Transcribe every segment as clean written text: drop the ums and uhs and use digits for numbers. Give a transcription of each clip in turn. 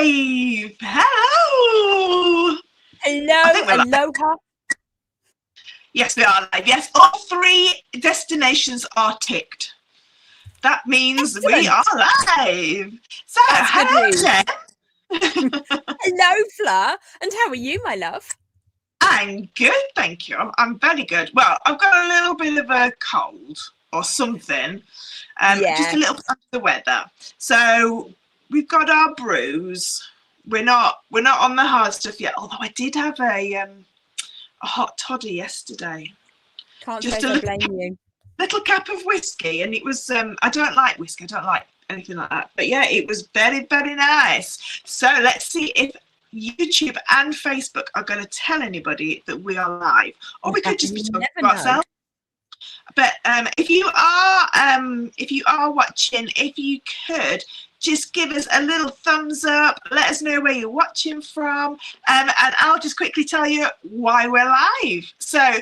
live! Hello! Aloha. Yes, we are live. Yes, all 3 destinations are ticked. That means we are live. So, hello, Jen. Hello, Fleur. And how are you, my love? I'm good, thank you. I'm very good. Well, I've got a little bit of a cold or something. Just a little bit of the weather. So we've got our brews. We're not on the hard stuff yet. Although I did have a hot toddy yesterday. Can't just say I blame you. Little cap of whiskey, and it was. I don't like whiskey. I don't like anything like that. But yeah, it was very, very nice. So let's see if YouTube and Facebook are going to tell anybody that we are live, or we could just be talking about ourselves. But if you are watching, if you could just give us a little thumbs up, let us know where you're watching from, and I'll just quickly tell you why we're live. So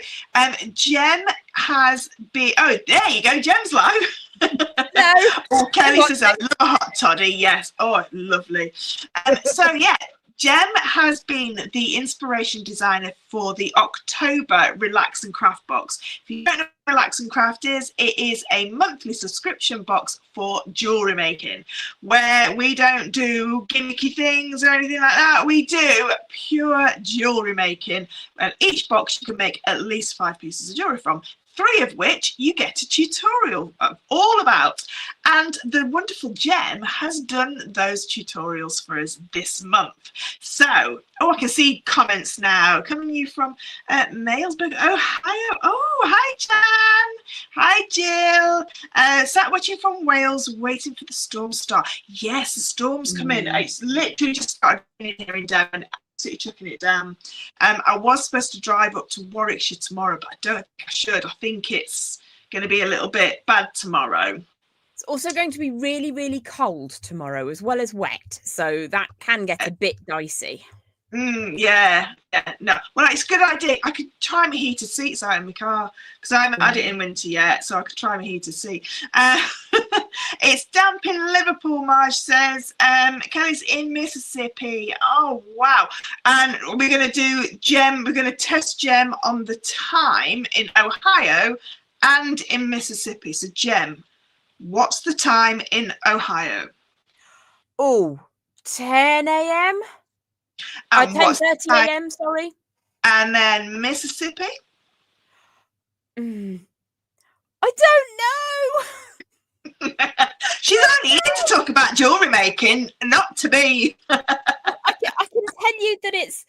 Jem has been, oh, there you go, Jem's live. No. Oh, Kelly says, I love a hot toddy. Yes. Oh, lovely. So yeah, Jem has been the inspiration designer for the October Relax and Craft box. If you don't know what Relax and Craft is, it is a monthly subscription box for jewellery making, where we don't do gimmicky things or anything like that. We do pure jewellery making. And each box you can make at least 5 pieces of jewellery from, 3 of which you get a tutorial all about. And the wonderful Jem has done those tutorials for us this month. So, I can see comments now coming from Malesburg, Ohio. Oh, hi, Jan. Hi, Jill. Sat watching from Wales, waiting for the storm to start. Yes, the storm's coming. It's literally just started here in Devon. Chucking it down. I was supposed to drive up to Warwickshire tomorrow, but I don't think I should. I think it's going to be a little bit bad tomorrow. It's also going to be really, really cold tomorrow, as well as wet, so that can get a bit dicey. Yeah, no. Well, it's a good idea. I could try my heated seats out in my car, because I haven't had it in winter yet, so I could try my heated seat. It's damp in Liverpool, Marge says. Kelly's in Mississippi. Oh, wow. And we're going to do Jem. We're going to test Jem on the time in Ohio and in Mississippi. So, Jem, what's the time in Ohio? Oh, 10 a.m.? 10:30 a.m., sorry. And then Mississippi? I don't know. She's only here to talk about jewellery making, not to be. I can tell you that it's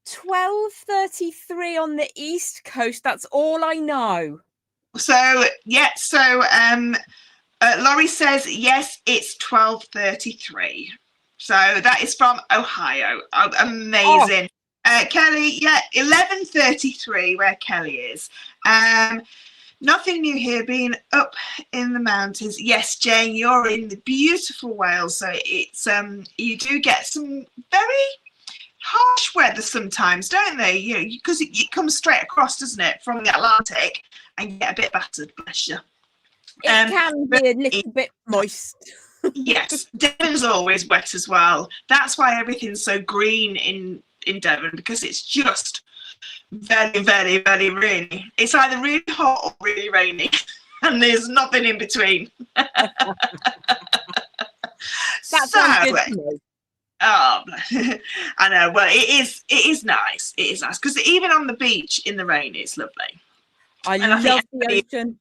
12:33 on the East Coast. That's all I know. So, yeah, Laurie says, yes, it's 12:33. So that is from Ohio. Oh, amazing. Kelly, yeah, 11:33 where Kelly is. Nothing new here, being up in the mountains. Yes, Jane, you're in the beautiful Wales, so it's you do get some very harsh weather sometimes, don't they? You know, because it comes straight across, doesn't it, from the Atlantic, and you get a bit battered. Bless you. It can be a little bit moist. Yes, Devon's always wet as well. That's why everything's so green in Devon, because it's just very, very, very rainy. It's either really hot or really rainy, and there's nothing in between. That sounds good to me. Oh, I know. Well, it is nice. It is nice because even on the beach in the rain, it's lovely. I love the ocean.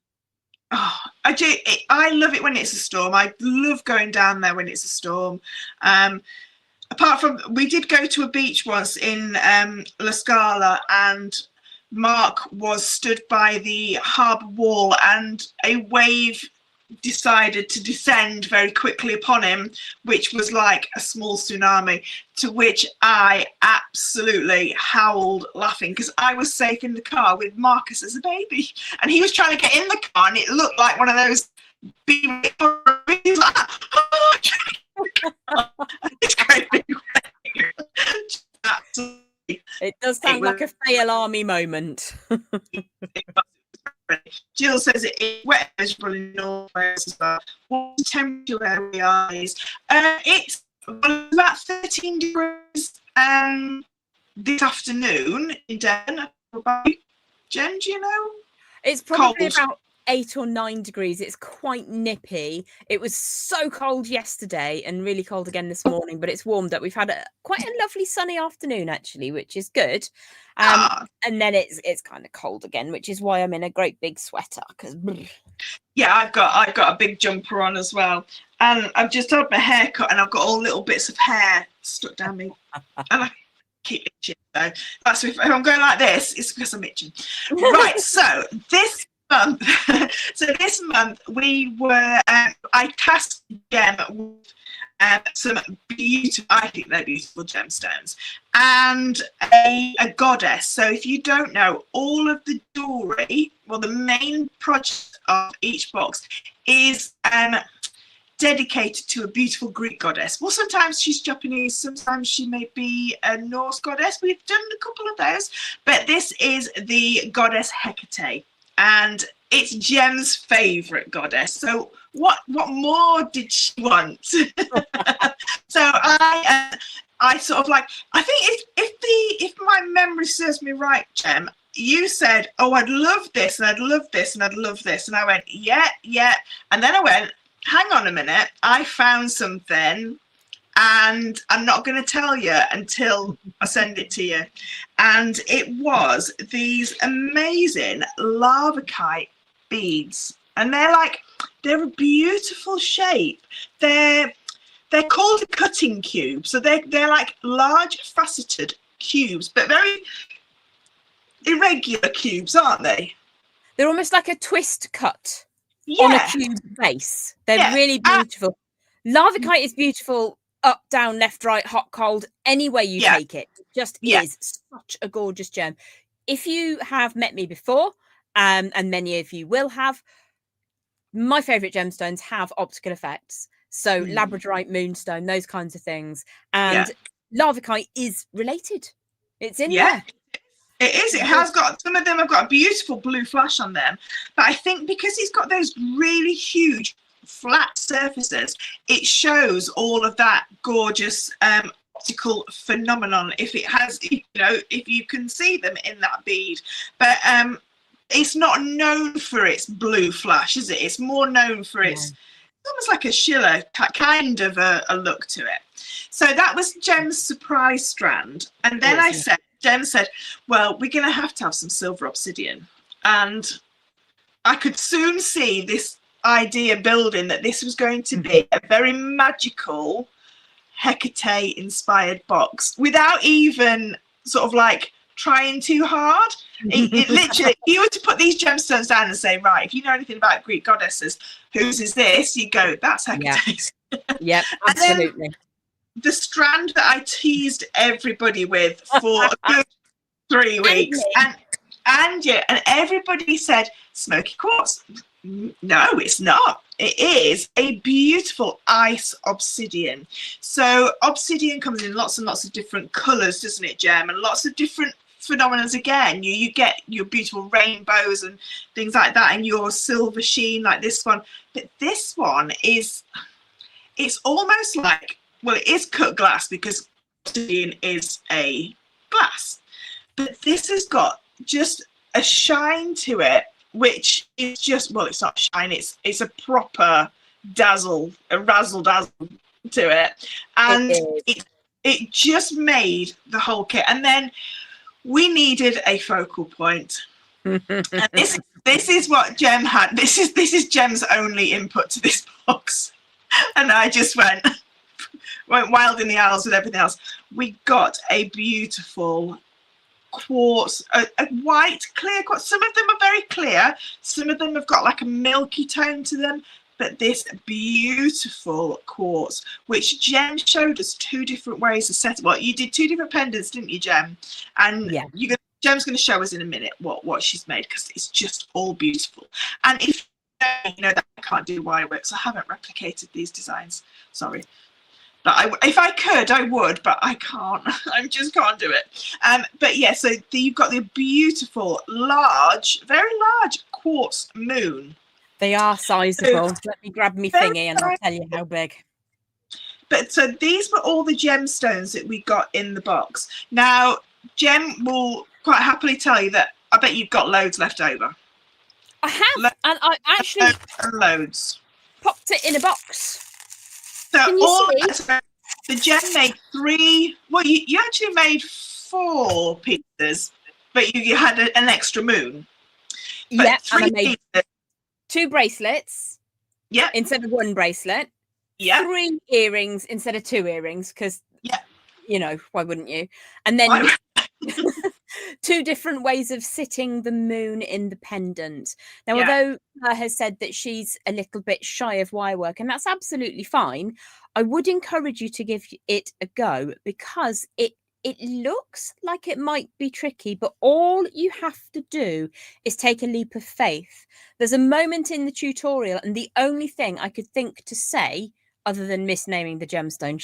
Oh, I do. I love it when it's a storm. I love going down there when it's a storm. Apart from, we did go to a beach once in La Scala, and Mark was stood by the harbour wall, and a wave decided to descend very quickly upon him, which was like a small tsunami, to which I absolutely howled laughing, because I was safe in the car with Marcus as a baby, and he was trying to get in the car, and it looked like one of those it's crazy. It does sound like a fail army moment. Jill says it is wet and miserable in North Wales as well. What's the temperature where we are? It's Well, it's about 13 degrees this afternoon in Devon. Jen, do you know? It's probably Cold. about 8 or 9 degrees. It's quite nippy. It was so cold yesterday and really cold again this morning, but it's warmed up. We've had quite a lovely sunny afternoon actually, which is good. And then it's kind of cold again, which is why I'm in a great big sweater. Because yeah, I've got a big jumper on as well, and I've just had my hair cut, and I've got all little bits of hair stuck down me, and I keep itching. So that's if I'm going like this, it's because I'm itching. Right. So this month, we were. I tasked Jem with some beautiful, I think they're beautiful gemstones, and a goddess. So if you don't know, all of the jewelry, well, the main project of each box is dedicated to a beautiful Greek goddess. Well, sometimes she's Japanese, sometimes she may be a Norse goddess. We've done a couple of those, but this is the goddess Hecate, and it's Jem's favourite goddess. So what more did she want? So I sort of like, I think if my memory serves me right, Jem, you said, oh, I'd love this and I'd love this and I'd love this, and I went, yeah, and then I went, hang on a minute, I found something and I'm not going to tell you until I send it to you. And it was these amazing lavakite beads, and they're a beautiful shape. They're called a cutting cube, so they're like large faceted cubes, but very irregular cubes, aren't they? They're almost like a twist cut on a cube base. They're really beautiful. Lavakite is beautiful up, down, left, right, hot, cold, any way you take it. It just is such a gorgeous gem. If you have met me before, and many of you will have, my favourite gemstones have optical effects. So labradorite, moonstone, those kinds of things. And lavakite is related. It's in there. It is. It has got, some of them have got a beautiful blue flash on them, but I think because it's got those really huge flat surfaces, it shows all of that gorgeous optical phenomenon. If it has, if you can see them in that bead, but it's not known for its blue flash, is it? It's more known for its almost like a Schiller kind of a look to it. So that was Jem's surprise strand, and then Jem said, well, we're going to have some silver obsidian. And I could soon see this idea building, that this was going to be a very magical Hecate inspired box without even sort of like trying too hard. It literally, if you were to put these gemstones down and say, right, if you know anything about Greek goddesses, whose is this? You go, that's Hecate. Yeah, absolutely. The strand that I teased everybody with for a good 3 weeks, and everybody said smoky quartz. No, it's not. It is a beautiful ice obsidian. So obsidian comes in lots and lots of different colours, doesn't it, Jem? And lots of different phenomena again. You get your beautiful rainbows and things like that, and your silver sheen like this one. But this one it's almost like, well, it is cut glass because obsidian is a glass, but this has got just a shine to it, which is just, well, it's not shine, it's a proper razzle dazzle to it, and it just made the whole kit. And then we needed a focal point, and this is what Jem had. This is Jem's only input to this box, and I just went wild in the aisles with everything else. We got a beautiful quartz, a white clear quartz. Some of them are very clear, some of them have got like a milky tone to them, but this beautiful quartz, which Jem showed us 2 different ways to set it. Well, you did 2 different pendants, didn't you, Jem? And Jem's going to show us in a minute what she's made, because it's just all beautiful. And if you know that I can't do wire work, so I haven't replicated these designs, sorry. But if I could, I would, but I can't. I just can't do it. But yeah, so you've got the beautiful, large, very large quartz moon. They are sizable. Let me grab me thingy and I'll tell you how big. But so these were all the gemstones that we got in the box. Now, Jem will quite happily tell you that I bet you've got loads left over. I have, and I actually loads popped it in a box. So all the Jem made 3. Well, you actually made 4 pieces, but you had an extra moon. Yeah, and I made 2 bracelets. Yeah, instead of 1 bracelet. Yeah, 3 earrings instead of 2 earrings, because you know, why wouldn't you? And then 2 different ways of sitting the moon in the pendant. Now, although Fleur has said that she's a little bit shy of wire work, and that's absolutely fine, I would encourage you to give it a go, because it looks like it might be tricky, but all you have to do is take a leap of faith. There's a moment in the tutorial, and the only thing I could think to say, other than misnaming the gemstone,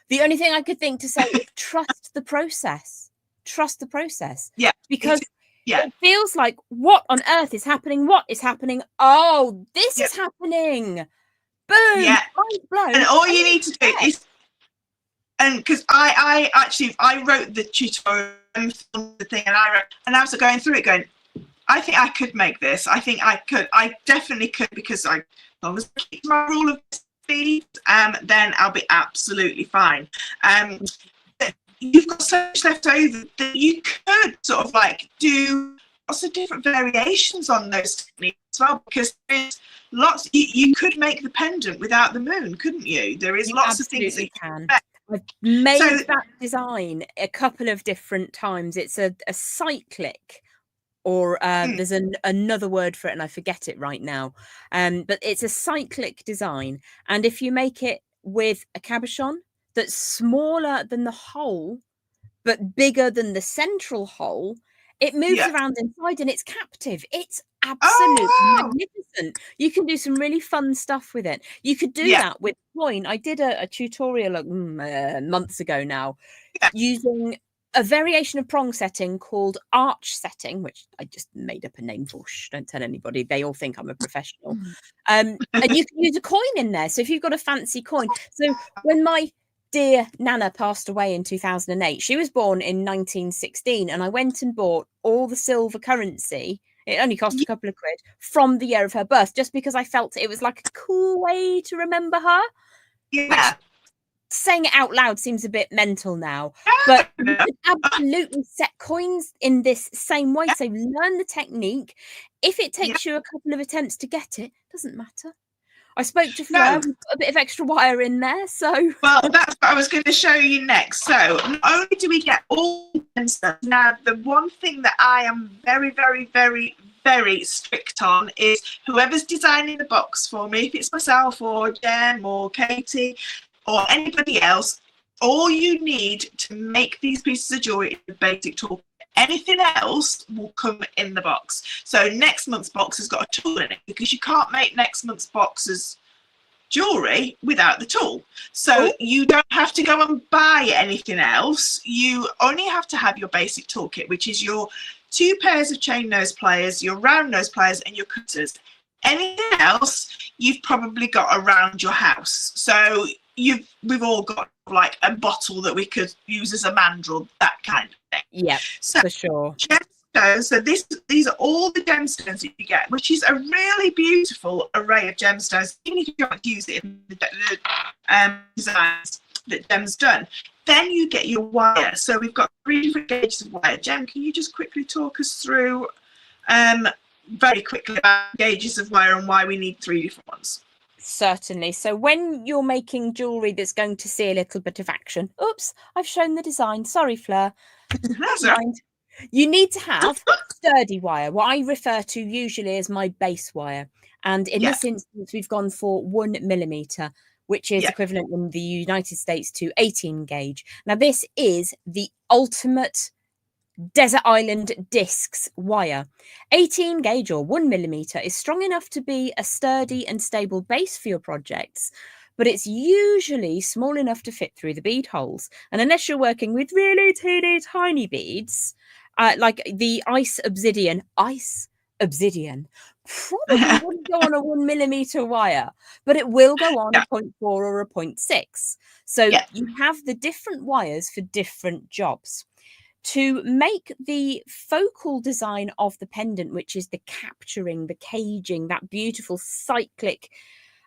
the only thing I could think to say is trust the process. Trust the process. Yeah. Because it feels like, what on earth is happening? What is happening? Oh, this is happening. Boom. Yeah. Mind blown. And all you need to do is, and because I wrote the tutorial the thing, and I was going through it going, I think I could make this. I think I could. I definitely could, because as long as I keep my rule of speed, then I'll be absolutely fine. You've got so much left over that you could sort of like do lots of different variations on those techniques as well, because there's lots. You could make the pendant without the moon, couldn't you? There is lots of things that you can. I've made that design a couple of different times. It's a cyclic, or there's another word for it, and I forget it right now. But it's a cyclic design, and if you make it with a cabochon that's smaller than the hole but bigger than the central hole, it moves around inside and it's captive. It's absolutely magnificent. You can do some really fun stuff with it. You could do that with coin. I did a tutorial months ago now, using a variation of prong setting called arch setting, which I just made up a name for. Shh, don't tell anybody. They all think I'm a professional. And you can use a coin in there. So if you've got a fancy coin. So when my dear Nana passed away in 2008, she was born in 1916, and I went and bought all the silver currency. It only cost a couple of quid from the year of her birth, just because I felt it was like a cool way to remember her. Yeah. Saying it out loud seems a bit mental now, but you could absolutely set coins in this same way. So learn the technique. If it takes you a couple of attempts to get it, doesn't matter. I spoke to Fleur, we put a bit of extra wire in there, so... Well, that's what I was going to show you next. So, not only do we get all the stuff, now the one thing that I am very, very, very, very strict on is whoever's designing the box for me, if it's myself or Jem or Katie or anybody else, all you need to make these pieces of jewelry is the basic tool. Anything else will come in the box. So next month's box has got a tool in it, because you can't make next month's box's jewelry without the tool. So you don't have to go and buy anything else. You only have to have your basic toolkit, which is your 2 pairs of chain nose pliers, your round nose pliers, and your cutters. Anything else you've probably got around your house. So we've all got like a bottle that we could use as a mandrel, that kind of thing. Yeah, so, for sure. Gemstones. So these are all the gemstones that you get, which is a really beautiful array of gemstones, even if you don't use it in the designs that Jem's done. Then you get your wire. So we've got 3 different gauges of wire. Jem, can you just quickly talk us through very quickly about gauges of wire and why we need 3 different ones? Certainly. So when you're making jewelry that's going to see a little bit of action, oops, I've shown the design. Sorry, Fleur. You need to have sturdy wire, what I refer to usually as my base wire. And in this instance, we've gone for 1 millimeter, which is equivalent in the United States to 18 gauge. Now, this is the ultimate Desert Island Discs wire. 18 gauge or 1 millimeter is strong enough to be a sturdy and stable base for your projects, but it's usually small enough to fit through the bead holes. And unless you're working with really teeny tiny beads, like the ice obsidian probably wouldn't go on a 1mm wire, but it will go on a 0.4 or a 0.6. So you have the different wires for different jobs. To make the focal design of the pendant, which is the capturing, the caging, that beautiful cyclic,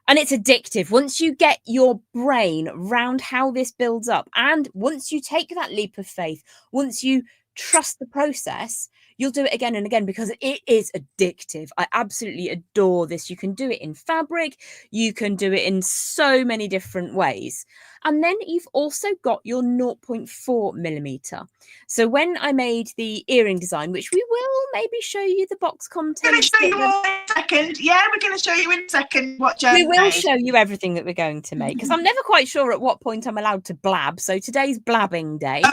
and it's addictive. Once you get your brain round how this builds up, and once you take that leap of faith, once you trust the process, you'll do it again and again because it is addictive. I absolutely adore this. You can do it in fabric. You can do it in so many different ways. And then you've also got your 0.4mm. So when I made the earring design, which we will maybe show you the box contents. We're going to show you all in a second. Yeah, we're going to show you in a second what Jen We will made. show you everything that we're going to make because I'm never quite sure at what point I'm allowed to blab. So today's blabbing day.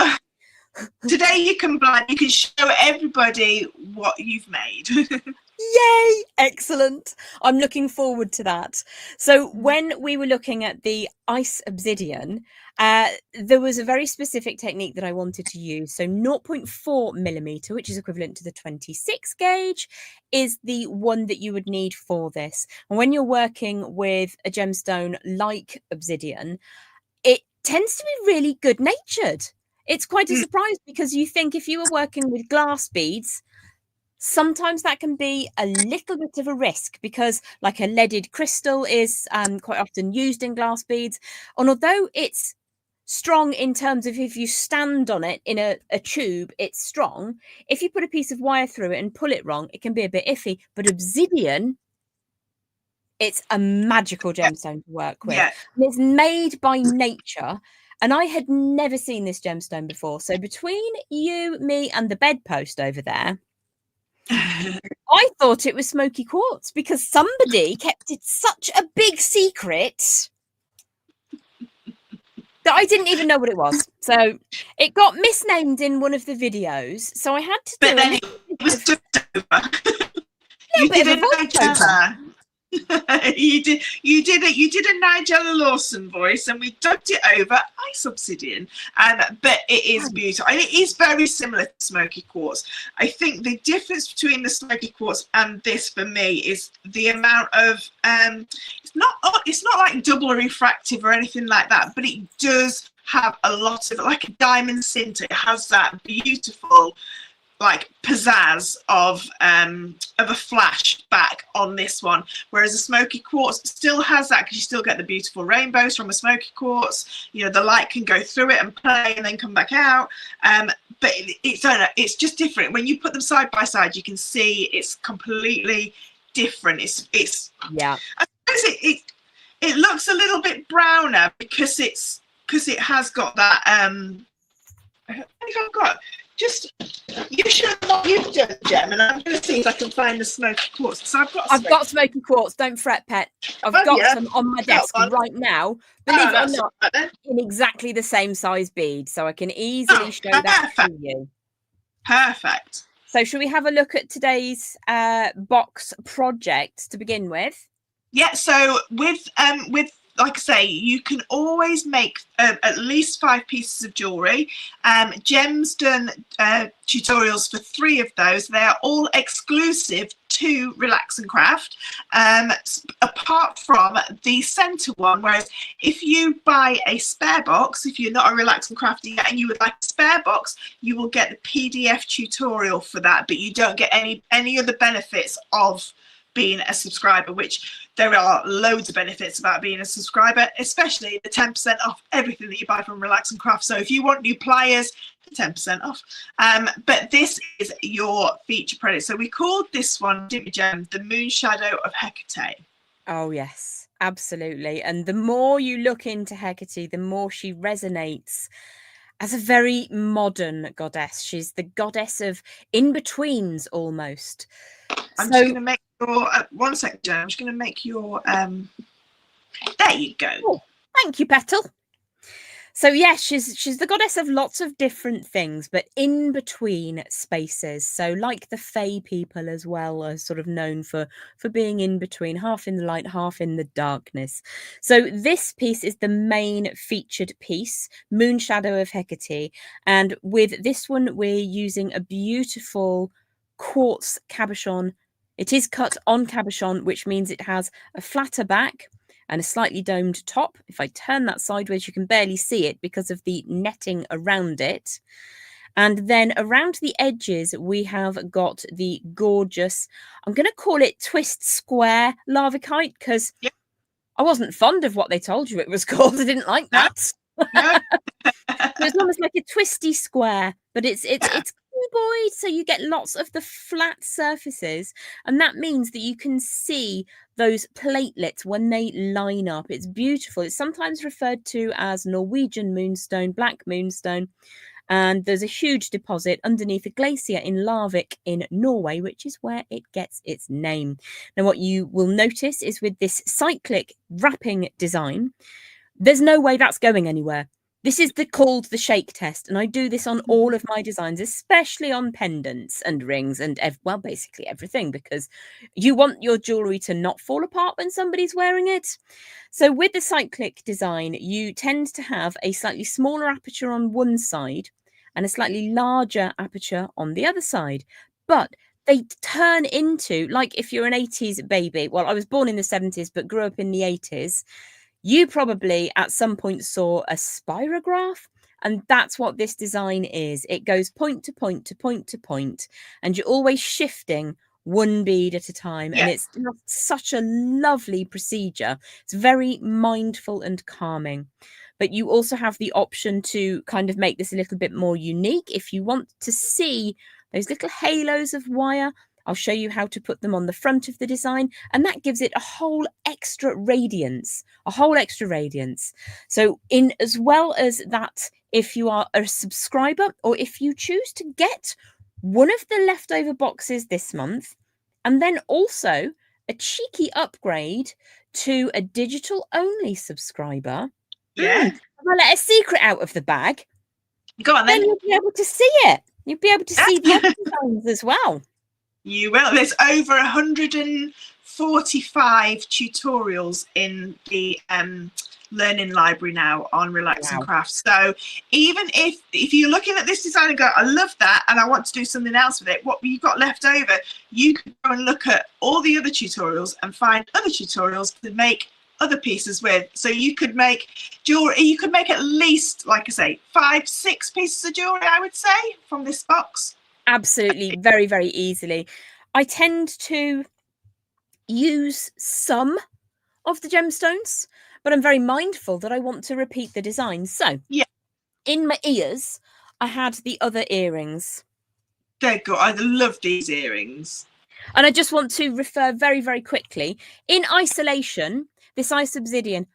Today you can blab. You can show everybody what you've made. Yay! Excellent. I'm looking forward to that. So when we were looking at the ice obsidian, there was a very specific technique that I wanted to use. So 0.4mm, which is equivalent to the 26 gauge, is the one that you would need for this. And when you're working with a gemstone like obsidian, it tends to be really good natured. It's quite a surprise because you think if you were working with glass beads, sometimes that can be a little bit of a risk because like a leaded crystal is quite often used in glass beads. And although it's strong in terms of if you stand on it in a tube, it's strong. If you put a piece of wire through it and pull it wrong, it can be a bit iffy. But obsidian, it's a magical gemstone to work with. And it's made by nature. And I had never seen this gemstone before. So between you, me, and the bedpost over there, I thought it was smoky quartz because somebody kept it such a big secret that I didn't even know what it was. So it got misnamed in one of the videos. So I had to do it was just over. You did a voiceover. You did a Nigella Lawson voice, and we dubbed it over ice obsidian. But it is beautiful, and it is very similar to smoky quartz. I think the difference between the smoky quartz and this for me is the amount of it's not like double refractive or anything like that, but it does have a lot of, like a diamond sinter. It has that beautiful like pizzazz of a flash back on this one, whereas a smoky quartz still has that because you still get the beautiful rainbows from a smoky quartz. You know, the light can go through it and play and then come back out, but it's just different. When you put them side by side, you can see it's completely different. It's yeah, I suppose it looks a little bit browner because it has got that I think I've got just, you show what you've done, Gem, and I'm going to see if I can find the smoky quartz. So I've got smoky quartz. Don't fret, pet. I've got some on my desk right now. Believe it or not, in exactly the same size bead, so I can easily show that to you. Perfect. So, shall we have a look at today's box project to begin with? Yeah. So with like I say, you can always make at least 5 pieces of jewellery. Gem's done tutorials for 3 of those. They are all exclusive to Relax and Craft, apart from the centre one, whereas if you buy a spare box, if you're not a Relax and Crafty yet and you would like a spare box, you will get the PDF tutorial for that, but you don't get any other benefits of being a subscriber, which there are loads of benefits about being a subscriber, especially the 10% off everything that you buy from Relax and Craft. So if you want new pliers, 10% off. But this is your feature product. So we called this one, didn't we, Jem, the Moon Shadow of Hecate. Oh yes, absolutely. And the more you look into Hecate, the more she resonates as a very modern goddess. She's the goddess of in-betweens almost. I'm just going to make your, 1 second, Jen. I'm just going to make your, there you go. Oh, thank you, Petal. So yes, she's the goddess of lots of different things, but in between spaces. So like the Fae people as well are sort of known for being in between, half in the light, half in the darkness. So this piece is the main featured piece, Moon Shadow of Hecate. And with this one, we're using a beautiful quartz cabochon. It is cut on cabochon, which means it has a flatter back and a slightly domed top. If I turn that sideways, you can barely see it because of the netting around it. And then around the edges, we have got the gorgeous, I'm going to call it twist square lava kite, because I wasn't fond of what they told you it was called. I didn't like that. No. It's almost like a twisty square, but it's cuboid, so you get lots of the flat surfaces, and that means that you can see those platelets when they line up. It's beautiful. It's sometimes referred to as Norwegian moonstone, black moonstone. And there's a huge deposit underneath a glacier in Larvik in Norway, which is where it gets its name. Now, what you will notice is with this cyclic wrapping design, there's no way that's going anywhere. This is called the shake test, and I do this on all of my designs, especially on pendants and rings and well, basically everything, because you want your jewelry to not fall apart when somebody's wearing it. So with the cyclic design, you tend to have a slightly smaller aperture on one side and a slightly larger aperture on the other side, but they turn into, like if you're an 80s baby, well, I was born in the 70s but grew up in the 80s, you probably at some point saw a spirograph, and that's what this design is. It goes point to point to point to point, and you're always shifting one bead at a time. And it's such a lovely procedure. It's very mindful and calming. But you also have the option to kind of make this a little bit more unique. If you want to see those little halos of wire, I'll show you how to put them on the front of the design, and that gives it a whole extra radiance, So in as well as that, if you are a subscriber or if you choose to get one of the leftover boxes this month, and then also a cheeky upgrade to a digital only subscriber. If I let a secret out of the bag, go on then. You'll be able to see it. You'll be able to see the other designs as well. You will. There's over 145 tutorials in the learning library now on Relax and Craft. So even if you're looking at this design and go, I love that and I want to do something else with it, what you've got left over, you can go and look at all the other tutorials and find other tutorials to make other pieces with. So you could make jewelry, you could make at least, like I say, 5-6 pieces of jewelry, I would say, from this box. Absolutely, very, very easily. I tend to use some of the gemstones, but I'm very mindful that I want to repeat the design. So in my ears, I had the other earrings. They're good. I love these earrings. And I just want to refer very, very quickly. In isolation, this ice obsidian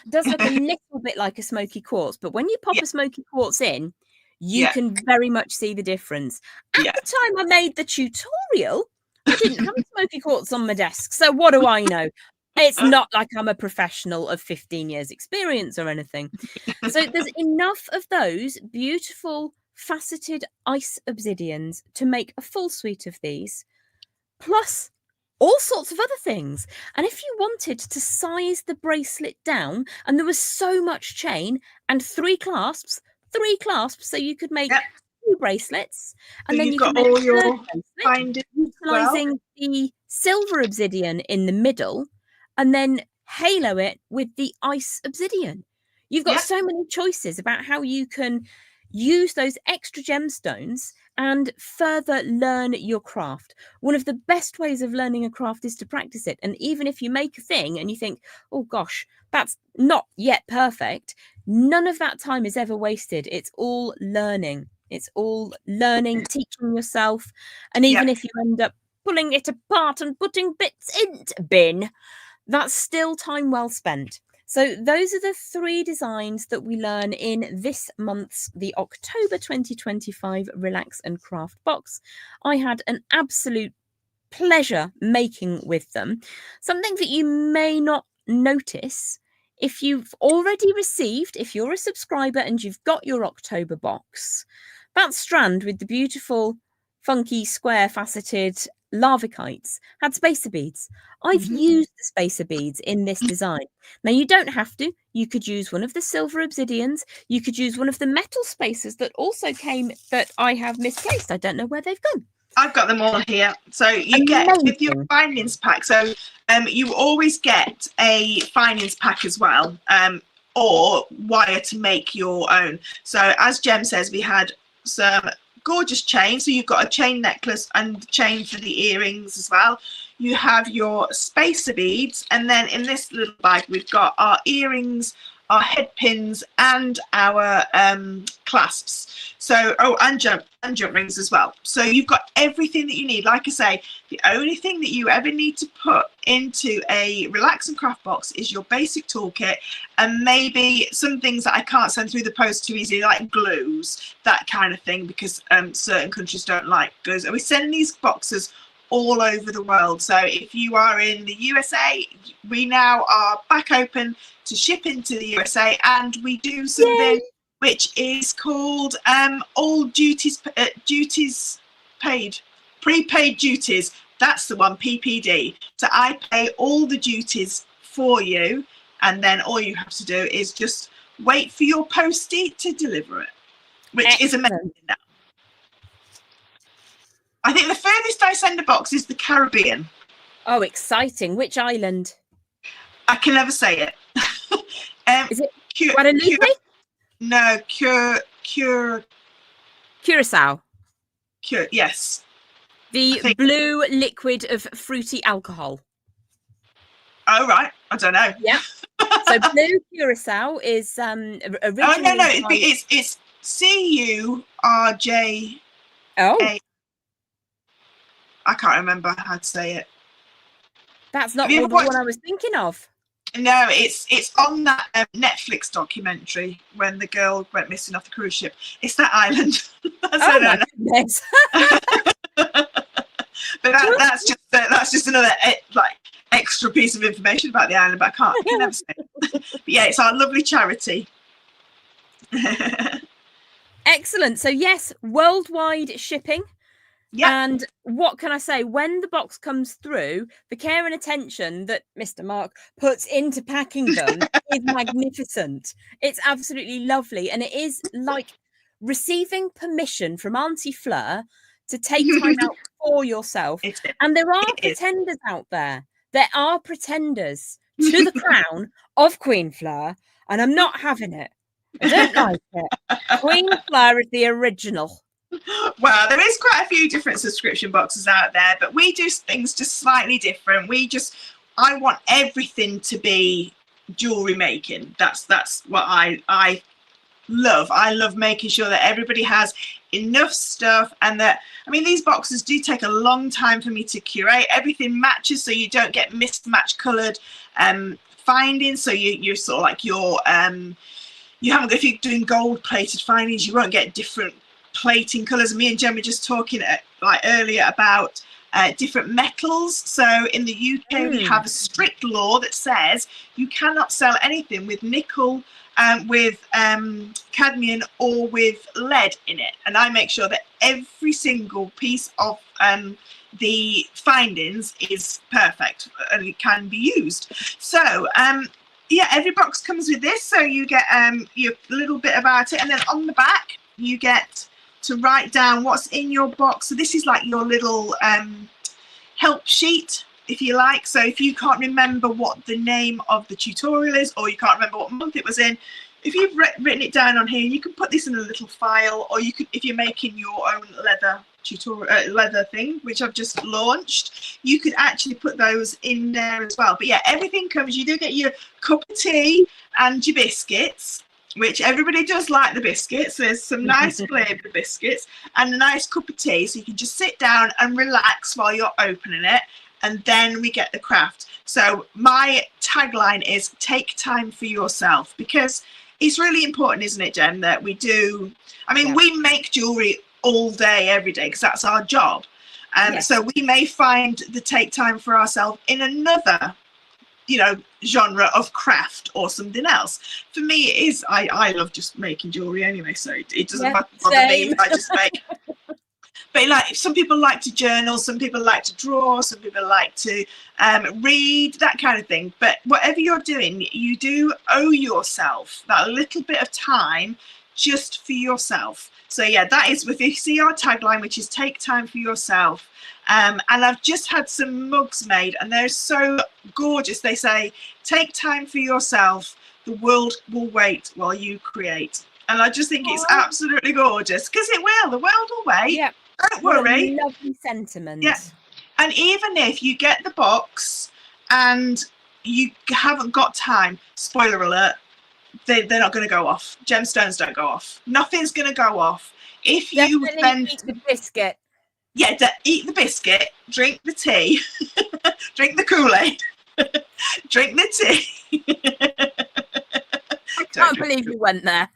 does look a little bit like a smoky quartz, but when you pop a smoky quartz in, you can very much see the difference. At the time I made the tutorial, I didn't have a smoky quartz on my desk. So what do I know? It's not like I'm a professional of 15 years experience or anything. So there's enough of those beautiful faceted ice obsidians to make a full suite of these, plus all sorts of other things. And if you wanted to size the bracelet down, and there was so much chain and 3 clasps, so you could make 2 bracelets, and so then you got can make all your bindings, utilizing the silver obsidian in the middle, and then halo it with the ice obsidian. You've got so many choices about how you can use those extra gemstones and further learn your craft. One of the best ways of learning a craft is to practice it. And even if you make a thing and you think, oh gosh, that's not yet perfect, none of that time is ever wasted. It's all learning. It's all learning, teaching yourself. And even if you end up pulling it apart and putting bits into bin, that's still time well spent. So those are the 3 designs that we learn in this month's, the October 2025 Relax and Craft box. I had an absolute pleasure making with them. Something that you may not notice if you've already received, if you're a subscriber and you've got your October box, that strand with the beautiful, funky, square faceted lavakites had spacer beads. I've used the spacer beads in this design. Now you don't have to. You could use one of the silver obsidians. You could use one of the metal spacers that also came that I have misplaced. I don't know where they've gone. I've got them all here. So you Amazing. get with your findings pack. So you always get a findings pack as well, or wire to make your own. So as Jem says, we had some gorgeous chains. So you've got a chain necklace and chain for the earrings as well. You have your spacer beads, and then in this little bag we've got our earrings, our head pins, and our clasps. So and jump rings as well. So you've got everything that you need. Like I say, the only thing that you ever need to put into a relax and craft box is your basic toolkit, and maybe some things that I can't send through the post too easily, like glues, that kind of thing, because certain countries don't like glues. And we send these boxes all over the world. So if you are in the USA, we now are back open to ship into the USA, and we do something which is called all duties paid, prepaid duties. That's the one, PPD. So I pay all the duties for you, and then all you have to do is just wait for your postie to deliver it, which is amazing now. I think the furthest I send a box is the Caribbean. Oh, exciting. Which island? I can never say it. Is it Guadalupe? No, Curacao. Yes. The blue liquid of fruity alcohol. Oh, right. I don't know. Yeah. So blue Curacao is originally... Oh, no. It's CURJ. Oh. I can't remember how to say it. That's not the one I was thinking of. No, it's on that Netflix documentary when the girl went missing off the cruise ship. It's that island. My goodness. But that's just another extra piece of information about the island. But I can never say it. But yeah, it's our lovely charity. Excellent. So yes, worldwide shipping. Yeah. And what can I say? When the box comes through, the care and attention that Mr. Mark puts into packing them is magnificent. It's absolutely lovely. And it is like receiving permission from Auntie Fleur to take time out for yourself. And there are pretenders out there. There are pretenders to the crown of Queen Fleur, and I'm not having it. I don't like it. Queen Fleur is the original. Well, there is quite a few different subscription boxes out there, but we do things just slightly different. I want everything to be jewelry making. That's what I love. I love making sure that everybody has enough stuff, and that, I mean, these boxes do take a long time for me to curate. Everything matches, so you don't get mismatched coloured findings. So you're sort of like you haven't, if you're doing gold plated findings, you won't get different plating colours. Me and Jem were just talking earlier about different metals. So in the UK we have a strict law that says you cannot sell anything with nickel, with cadmium, or with lead in it, and I make sure that every single piece of the findings is perfect and it can be used. So yeah, every box comes with this, so you get your little bit about it, and then on the back you get to write down what's in your box. So this is like your little help sheet, if you like. So if you can't remember what the name of the tutorial is, or you can't remember what month it was in, if you've written it down on here, you can put this in a little file, or you could, if you're making your own leather tutorial, leather thing, which I've just launched, you could actually put those in there as well. But yeah, everything comes. You do get your cup of tea and your biscuits, which everybody does like the biscuits. There's some nice flavoured biscuits and a nice cup of tea, so you can just sit down and relax while you're opening it. And then we get the craft. So my tagline is take time for yourself, because it's really important, isn't it, Jem, that we do, I mean, we make jewellery all day, every day, because that's our job. So we may find the take time for ourselves in another genre of craft or something else. For me, it is, I love just making jewellery anyway, so it doesn't matter what I just make. But like, some people like to journal, some people like to draw, some people like to read, that kind of thing. But whatever you're doing, you do owe yourself that little bit of time just for yourself. So yeah, that is, if you see our tagline, which is take time for yourself. And I've just had some mugs made and they're so gorgeous. They say, take time for yourself. The world will wait while you create. And I just think it's absolutely gorgeous, because it will. The world will wait. Yeah. Don't worry. What a lovely sentiment. Yeah. And even if you get the box and you haven't got time, spoiler alert, they're not going to go off. Gemstones don't go off. Nothing's going to go off. If you then eat the biscuit. Yeah, eat the biscuit, drink the tea, drink the Kool-Aid, drink the tea. I can't believe you went there.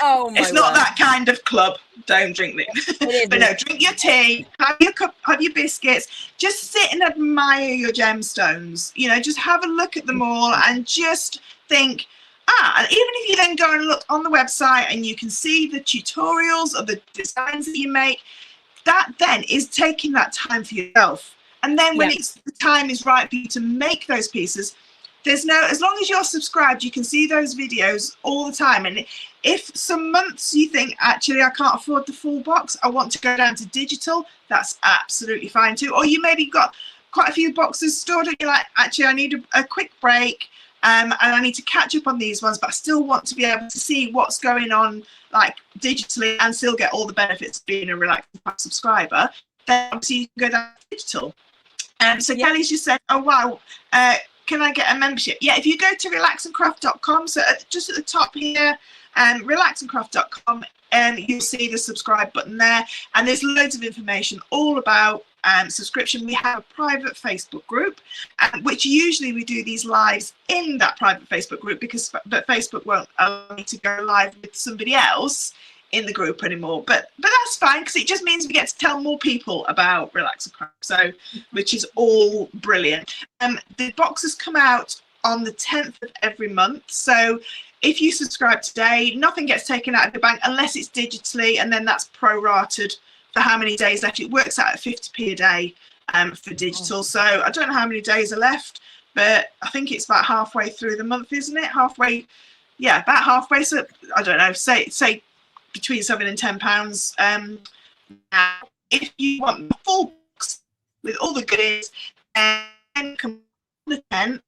Oh my! It's not that kind of club. Don't drink it. But no, drink your tea, have your cup, have your biscuits. Just sit and admire your gemstones. You know, just have a look at them all and just think. And even if you then go and look on the website and you can see the tutorials of the designs that you make, that then is taking that time for yourself. And then when the time is right for you to make those pieces, there's no, as long as you're subscribed, you can see those videos all the time. And if some months you think, actually, I can't afford the full box, I want to go down to digital, that's absolutely fine too. Or you maybe got quite a few boxes stored and you're like, actually, I need a quick break. And I need to catch up on these ones, but I still want to be able to see what's going on, like digitally, and still get all the benefits of being a Relaxing Craft subscriber. Then obviously you can go down to digital. So Kelly's just said, oh wow, can I get a membership? Yeah, if you go to relaxandcraft.com, so just at the top here, relaxandcraft.com, you'll see the subscribe button there, and there's loads of information all about subscription. We have a private Facebook group, which usually we do these lives in that private Facebook group, but Facebook won't allow me to go live with somebody else in the group anymore. But that's fine, because it just means we get to tell more people about Relax and Craft, so which is all brilliant. The boxes come out on the 10th of every month, so if you subscribe today, nothing gets taken out of the bank unless it's digitally, and then that's prorated for how many days left. It works out at 50p a day for digital. So I don't know how many days are left, but I think it's about halfway through the month, isn't it? Halfway, yeah, about halfway. So I don't know, say between £7 and £10. If you want the full box with all the goodies, then come on the 10th.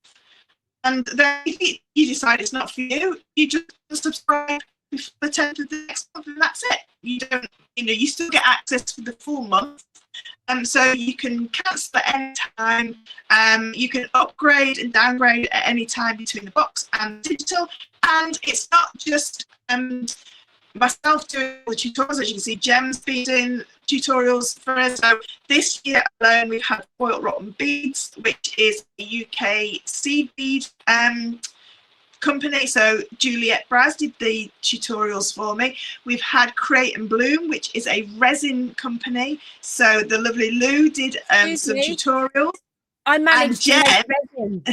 And then if you decide it's not for you, you just subscribe before the 10th of the next month, and that's it. You don't, you still get access for the full month. So you can cancel at any time. You can upgrade and downgrade at any time between the box and digital. And it's not just myself doing the tutorials. As you can see, Gem's been doing tutorials for us. So this year alone, we've had Foil Rotten Beads, which is a UK seed bead company. So Juliet Braz did the tutorials for me. We've had Create and Bloom, which is a resin company. So the lovely Lou did some tutorials. I managed to make resin.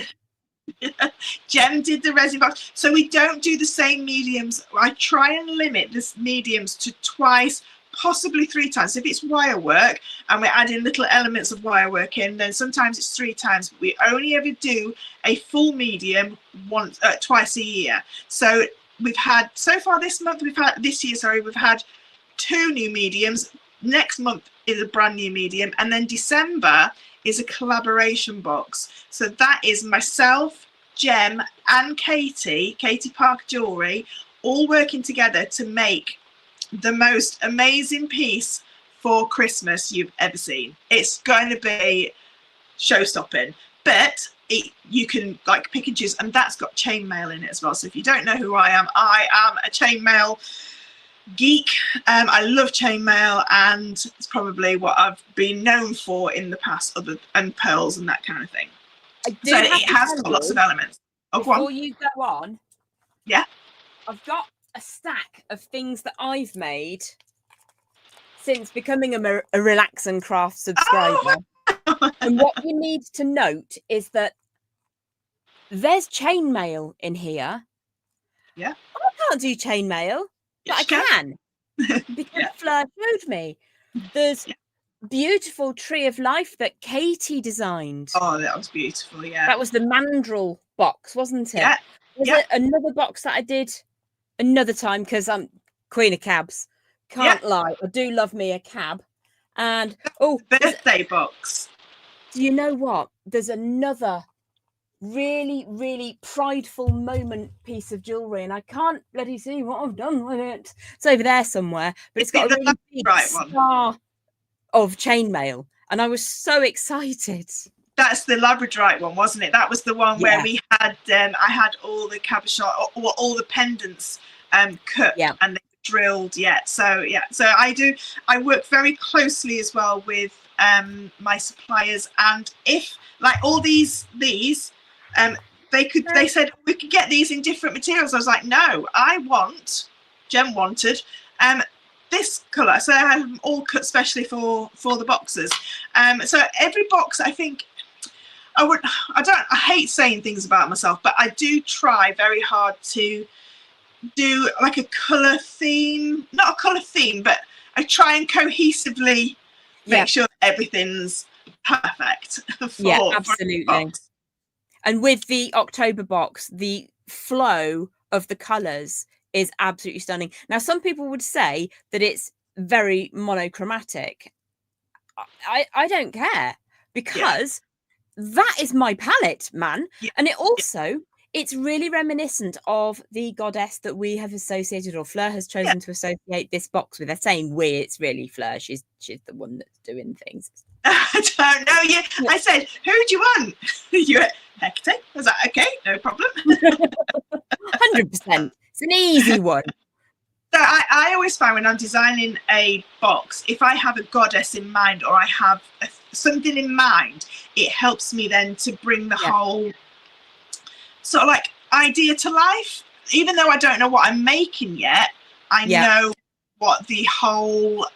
Gem did the resin box. So we don't do the same mediums. I try and limit the mediums to twice, possibly 3 times. So if it's wire work and we're adding little elements of wire work in, then sometimes it's 3 times. But we only ever do a full medium twice a year. So we've had, so far this year, we've had 2 new mediums. Next month is a brand new medium, and then December is a collaboration box. So that is myself, Gem, and Katie Park Jewelry, all working together to make the most amazing piece for Christmas you've ever seen. It's going to be show-stopping, but you can like pick and choose, and that's got chainmail in it as well. So if you don't know who I am a chainmail geek. I love chainmail, and it's probably what I've been known for in the past, and pearls and that kind of thing. So it has got lots of elements. Oh, before you go on, yeah, I've got a stack of things that I've made since becoming a Relax and Craft subscriber. Oh. And what you need to note is that there's chainmail in here. Yeah, I can't do chainmail. But I can, because Fleur showed me. There's beautiful Tree of Life that Katie designed. Oh, that was beautiful, yeah. That was the mandrel box, wasn't it? Yeah, There's another box that I did another time because I'm queen of cabs. Can't lie, I do love me a cab. And birthday box. Do you know what? There's another really prideful moment piece of jewelry, and I can't bloody see what I've done with it. It's over there somewhere, but it's got a really big star of chainmail, and I was so excited. That's the Labradorite one, wasn't it? That was the one where we had I had all the cabochon, or all the pendants cut and they drilled. So I work very closely as well with my suppliers, and if like all these they said we could get these in different materials. I was like, no, Jem wanted this color, so I had them all cut specially for the boxes. So every box, I think I hate saying things about myself, but I do try very hard to do like a color theme, not a color theme, but I try and cohesively make sure everything's perfect for absolutely. For a box. And with the October box, the flow of the colors is absolutely stunning. Now, some people would say that it's very monochromatic. I don't care, because that is my palette, man. And it also, it's really reminiscent of the goddess that we have associated, or Fleur has chosen to associate this box with. They're saying we, it's really Fleur. She's the one that's doing things. I don't know. I said, who do you want? You went, Hecate. I was like, okay, no problem. 100%. It's an easy one. So I always find when I'm designing a box, if I have a goddess in mind, or I have something in mind, it helps me then to bring the whole sort of like idea to life. Even though I don't know what I'm making yet, I know what the whole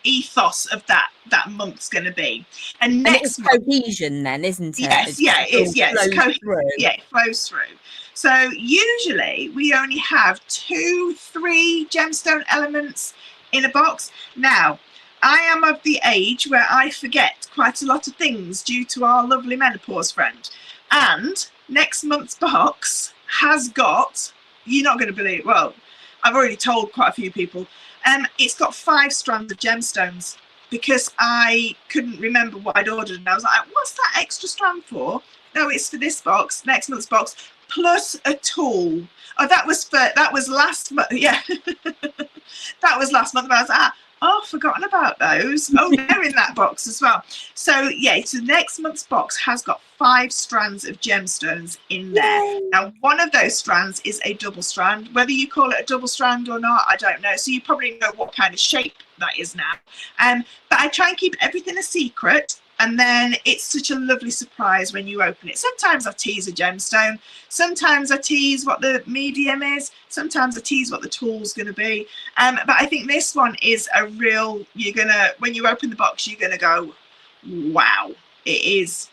ethos of that month's going to be. And next month, cohesion then, isn't it? Yes, it is. It flows through. So usually we only have 2-3 gemstone elements in a box. Now, I am of the age where I forget quite a lot of things due to our lovely menopause friend. And next month's box has got, you're not going to believe, well, I've already told quite a few people, it's got 5 strands of gemstones, because I couldn't remember what I'd ordered, and I was like, what's that extra strand for? No, it's for this box, next month's box, plus a tool. Oh, that was last month. That was last month. But I was like, I've forgotten about those. Oh, they're in that box as well. So so next month's box has got 5 strands of gemstones in there. Now, one of those strands is a double strand. Whether you call it a double strand or not, I don't know. So you probably know what kind of shape that is now. But I try and keep everything a secret. And then it's such a lovely surprise when you open it. Sometimes I tease a gemstone. Sometimes I tease what the medium is. Sometimes I tease what the tool's going to be. But I think this one is a real, when you open the box, you're going to go, wow, it is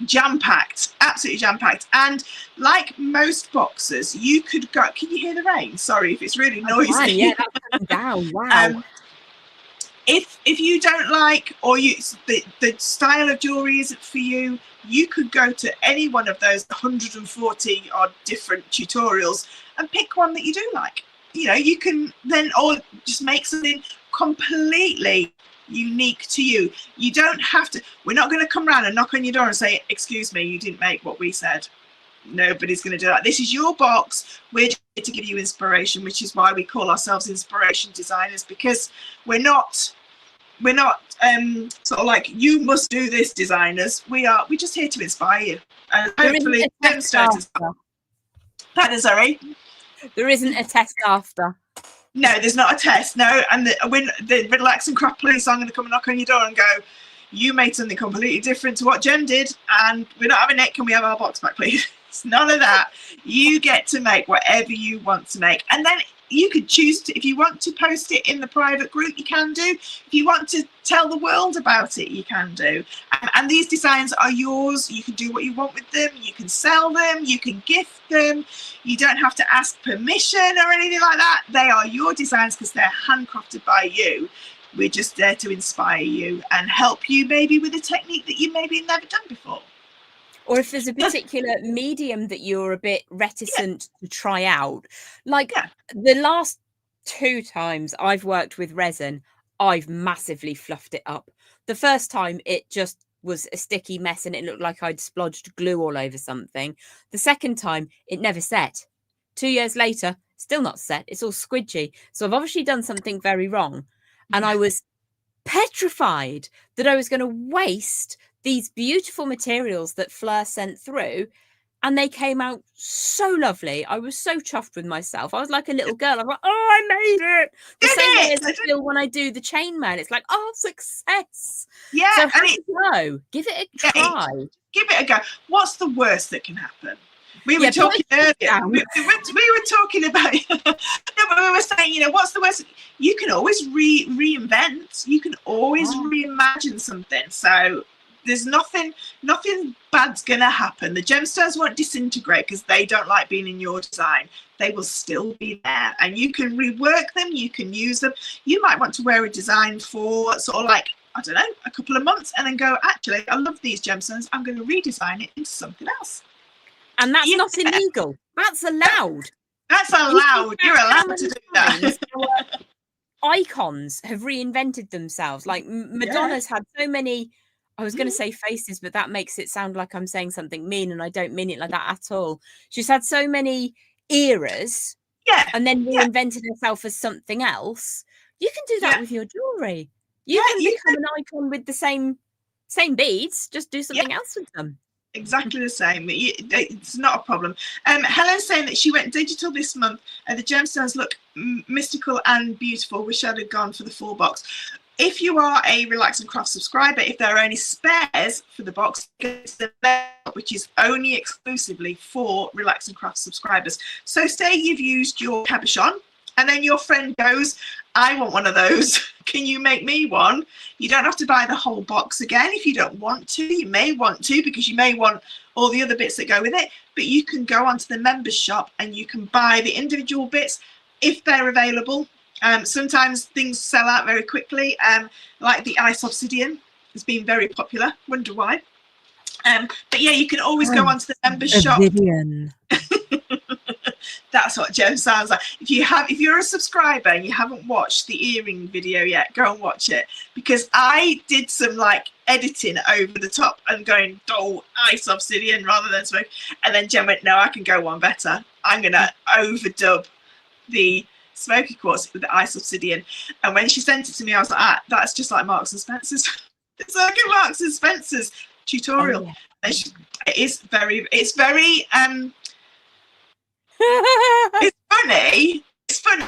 jam-packed, absolutely jam-packed. And like most boxes, you could go, can you hear the rain? Sorry if it's really noisy. Yeah, that's down. Wow. If you don't like, or the style of jewelry isn't for you, you could go to any one of those 140 odd different tutorials and pick one that you do like. You can then just make something completely unique to you. You don't have to, we're not going to come around and knock on your door and say, excuse me, you didn't make what we said. Nobody's going to do that. This is your box. We're here to give you inspiration, which is why we call ourselves inspiration designers, because we're not sort of like, you must do this designers. We're just here to inspire you. And hopefully pardon, sorry? There isn't a test after. No, there's not a test. No, and when the Relax and Craft police are going to come and knock on your door and go, you made something completely different to what Jen did, and we're not having it. Can we have our box back, please? It's none of that. You get to make whatever you want to make. And then you could choose to, if you want to post it in the private group, you can do. If you want to tell the world about it, you can do. And these designs are yours. You can do what you want with them. You can sell them. You can gift them. You don't have to ask permission or anything like that. They are your designs because they're handcrafted by you. We're just there to inspire you and help you maybe with a technique that you maybe never done before. or if there's a particular medium that you're a bit reticent to try out. Like the last 2 times I've worked with resin, I've massively fluffed it up. The first time it just was a sticky mess and it looked like I'd splodged glue all over something. The second time it never set. 2 years later, still not set. It's all squidgy. So I've obviously done something very wrong. And I was petrified that I was going to waste these beautiful materials that Fleur sent through, and they came out so lovely. I was so chuffed with myself. I was like a little girl. I was like, oh, I made it. The same way as I feel when I do the chainmail. It's like, oh, success. Yeah. So how to go? Give it a try. Give it a go. What's the worst that can happen? We were talking earlier. We were talking about. We were saying, you know, what's the worst? You can always reinvent. You can always reimagine something. So there's nothing bad's gonna happen. The gemstones won't disintegrate because they don't like being in your design. They will still be there, and you can rework them. You can use them. You might want to wear a design for sort of like, I don't know, a couple of months, and then go, actually, I love these gemstones. I'm going to redesign it into something else. And that's not illegal. That's allowed. That's allowed. You're allowed to do that. Icons have reinvented themselves. Like Madonna's had so many, I was going to say faces, but that makes it sound like I'm saying something mean, and I don't mean it like that at all. She's had so many eras and then reinvented herself as something else. You can do that with your jewellery. You can become an icon with the same beads, just do something else with them. Exactly the same. It's not a problem. Helen's saying that she went digital this month and the gemstones look mystical and beautiful. Wish I'd have gone for the full box. If you are a Relax and Craft subscriber, if there are any spares for the box, which is only exclusively for Relax and Craft subscribers. So say you've used your cabochon and then your friend goes, I want one of those. Can you make me one? You don't have to buy the whole box again if you don't want to. You may want to because you may want all the other bits that go with it, but you can go onto the members shop and you can buy the individual bits if they're available. Sometimes things sell out very quickly, like the ice obsidian has been very popular. Wonder why. But yeah, you can always go onto the members shop. That's what Jem sounds like. If you're a subscriber and you haven't watched the earring video yet, go and watch it, because I did some like editing over the top and going, oh, ice obsidian rather than smoke, and then Jem went, no, I can go one better. I'm gonna overdub the smoky quartz with the ice obsidian. And when she sent it to me, I was like, that's just like Marks and Spencer's. It's like a Marks and Spencer's tutorial. It's very it's funny,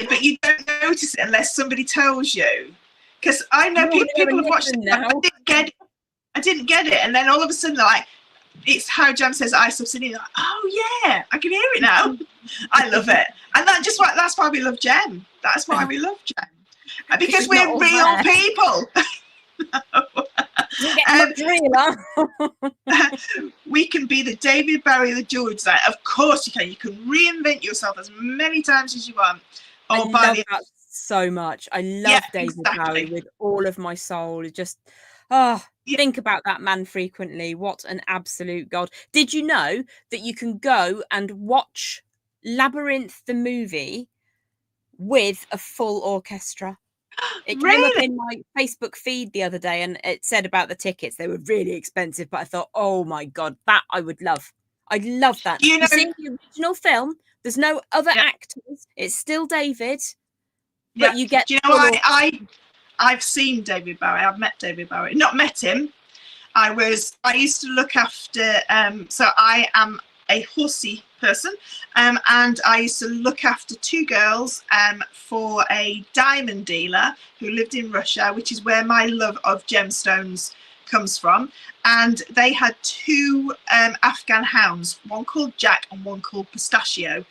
but you don't notice it unless somebody tells you. Because I know people have watched it. I didn't get it, and then all of a sudden, like, it's how Jem says ice obsidian. Like, oh yeah, I can hear it now. I love it, and that's why we love Jem. That's why we love Jem, because we're real people. We can be the David Bowie of the jewelry design. Of course you can. You can reinvent yourself as many times as you want. I love that so much. I love David Bowie with all of my soul. Just think about that man frequently. What an absolute god. Did you know that you can go and watch Labyrinth the movie with a full orchestra? It came up in my Facebook feed the other day, and it said about the tickets. They were really expensive, but I thought, oh my god, that I would love. I'd love that. You see the original film, there's no other actors. It's still David. But you get. Do you know what? I've seen David Bowie. I've met David Bowie. Not met him. I used to look after. So I am a horsey person, and I used to look after 2 girls for a diamond dealer who lived in Russia, which is where my love of gemstones comes from. And they had 2 Afghan hounds, one called Jack and one called Pistachio,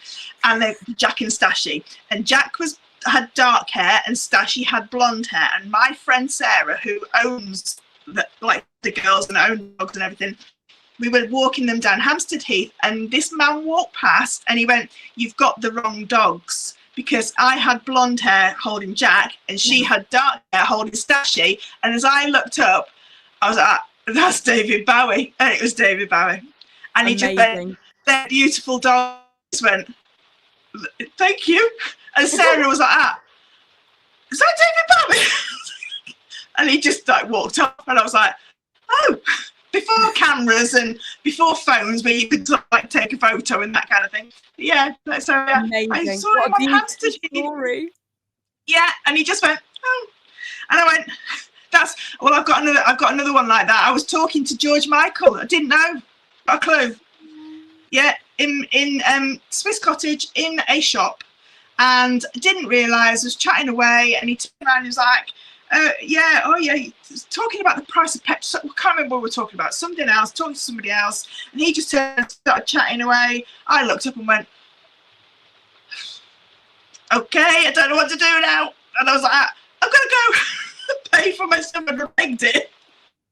and they're Jack and Stashy. And Jack had dark hair and Stashy had blonde hair. And my friend Sarah, who owns the girls and owns dogs and everything, we were walking them down Hampstead Heath, and this man walked past and he went, you've got the wrong dogs, because I had blonde hair holding Jack and she had dark hair holding Stashy. And as I looked up, I was like, that's David Bowie. And it was David Bowie. And he just went, "They're beautiful dogs." Went, "Thank you." And Sarah was like, "Is that David Bowie?" And he just like walked up, and I was like, "Oh." Before cameras and before phones where you could like take a photo and that kind of thing. Yeah, so I saw him on Hampstead. Yeah, and he just went, "Oh," and I went, I've got another one like that. I was talking to George Michael. I didn't know, got a clue. Yeah, in Swiss Cottage in a shop, and didn't realise. Was chatting away, and he turned around and he was like, talking about the price of petrol. I can't remember what we were talking about. Something else, talking to somebody else. And he just started chatting away. I looked up and went, "Okay, I don't know what to do now." And I was like, "I'm going to go pay for my stuff," and begged it.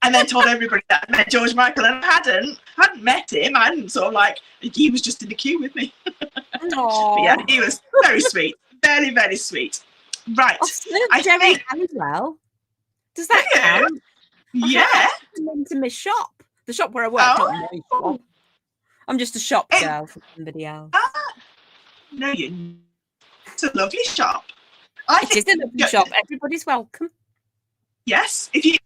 And then told everybody that I met George Michael, and I hadn't met him. I hadn't sort of like, he was just in the queue with me. But yeah, he was very sweet. Very, very sweet. Right. I think as well. Does that count? Yeah. Into my shop. The shop where I work. Not my shop. I'm just a shop girl for somebody else. No, it's a lovely shop. It is a lovely shop. Everybody's welcome. Yes. If you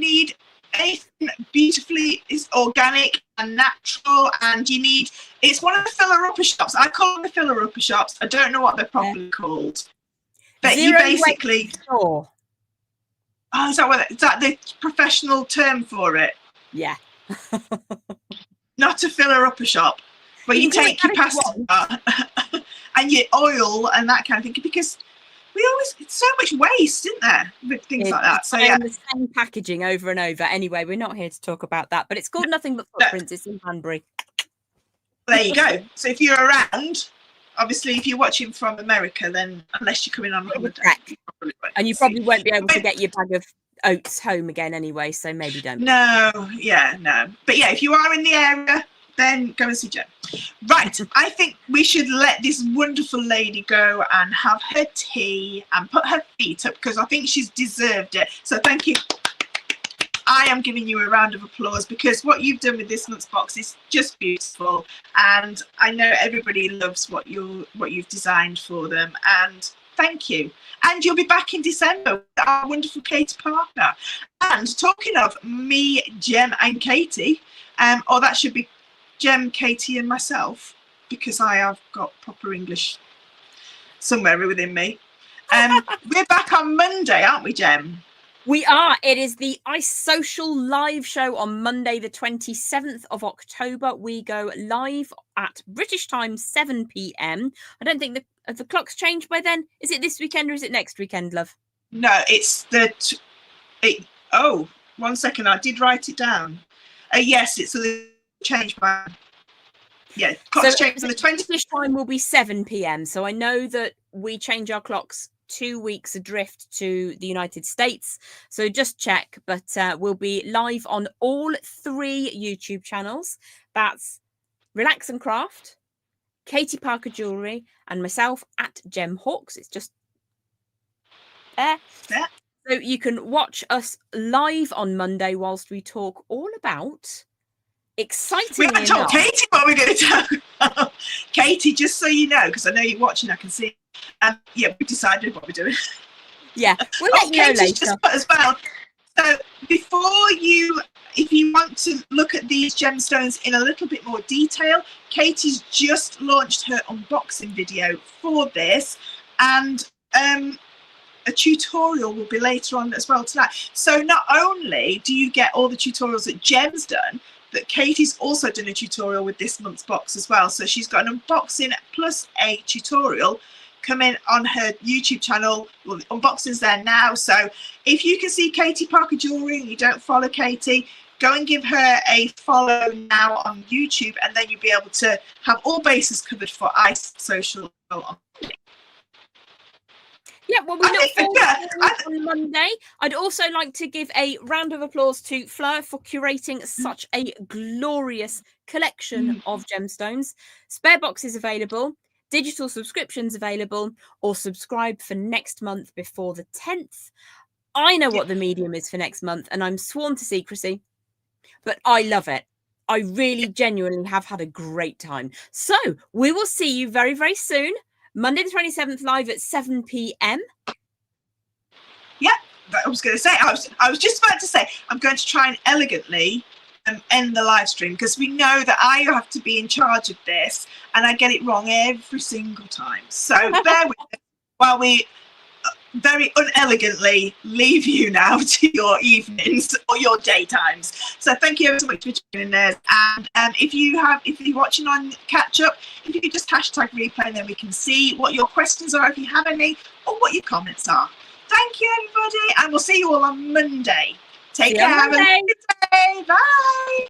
need anything beautifully is organic and natural, and it's one of the filler-upper shops. I call them the filler-upper shops. I don't know what they're properly called. But you basically store. Oh, is that the professional term for it? Yeah. Not a filler-upper shop, where you take your pasta and your oil and that kind of thing, because it's so much waste, isn't there, with things like that? So the same packaging over and over. Anyway, we're not here to talk about that, but it's called Nothing But Footprints. It's in Hanbury. There you go. So if you're around, obviously, if you're watching from America, then unless you're coming on holiday, and you probably won't be able to get your bag of oats home again anyway, so maybe don't. No. But yeah, if you are in the area, then go and see Jen. Right, I think we should let this wonderful lady go and have her tea and put her feet up, because I think she's deserved it. So thank you. I am giving you a round of applause, because what you've done with this month's box is just beautiful, and I know everybody loves what you've designed for them, and thank you. And you'll be back in December with our wonderful Katie Parker. And talking of me, Jem and Katie, or that should be Jem, Katie and myself, because I have got proper English somewhere within me. We're back on Monday, aren't we, Jem? We are. It is the Ice Social live show on Monday, the 27th of October. We go live at British time, 7 p.m. I don't think the clock's changed by then. Is it this weekend or is it next weekend, love? No, it's oh, 1 second. I did write it down. Yes, it's changed by. Yeah, clock's changed from the 20th. British time will be 7 p.m. So I know that we change our clocks 2 weeks adrift to the United States, so just check. But we'll be live on all 3 YouTube channels. That's Relax and Craft, Katie Parker Jewelry, and myself at Jem Hawks. It's just there. Yeah. So you can watch us live on Monday whilst we talk all about exciting. We haven't told Katie what we're going to talk about. Katie, just so you know, because I know you're watching, I can see. Yeah, we decided what we're doing. Yeah, we'll let you know later. Just put as well. So if you want to look at these gemstones in a little bit more detail, Katie's just launched her unboxing video for this, and a tutorial will be later on as well tonight. So not only do you get all the tutorials that Jem's done, but Katie's also done a tutorial with this month's box as well. So she's got an unboxing plus a tutorial coming on her YouTube channel. Well, the unboxing's there now. So if you can see Katie Parker Jewelry and you don't follow Katie, go and give her a follow now on YouTube, and then you'll be able to have all bases covered for Ice Social on Monday. Yeah, well, we look forward to on Monday. I'd also like to give a round of applause to Fleur for curating such a glorious collection of gemstones. Spare boxes available, digital subscriptions available, or subscribe for next month before the 10th. I know what the medium is for next month, and I'm sworn to secrecy, but I love it. I really genuinely have had a great time. So we will see you very, very soon. Monday the 27th, live at 7 p.m. Yeah, I was going to say, I was just about to say, I'm going to try and elegantly end the live stream, because we know that I have to be in charge of this and I get it wrong every single time. So bear with me while we very unelegantly leave you now to your evenings or your daytimes. So thank you so much for tuning in. And if you're watching on catch up, if you could just hashtag replay, then we can see what your questions are, if you have any, or what your comments are. Thank you, everybody, and we'll see you all on Monday. Take care. Have a good day. Bye.